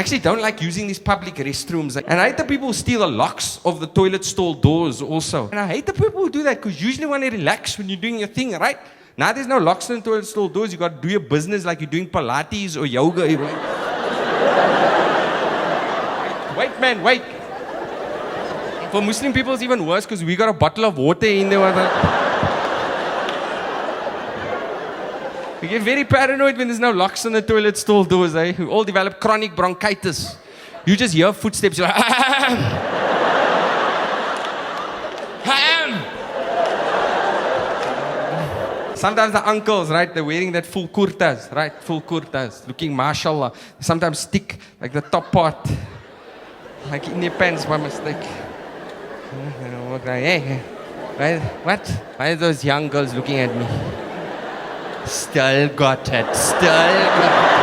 Actually don't like using these public restrooms. And I hate the people who steal the locks of the toilet stall doors also. And I hate the people who do that because usually when you relax when you're doing your thing, right? Now there's no locks on the toilet stall doors. You got to do your business like you're doing Pilates or yoga. Wait, man, wait. For Muslim people, it's even worse because we got a bottle of water in there. We get very paranoid when there's no locks on the toilet stall doors. We all develop chronic bronchitis. You just hear footsteps. You're like, Sometimes the uncles, right, they're wearing that full kurtas, right? Full kurtas, looking mashallah. They sometimes stick like the top part, like in their pants by mistake. Hey, what? Why are those young girls looking at me? Still got it, still got it.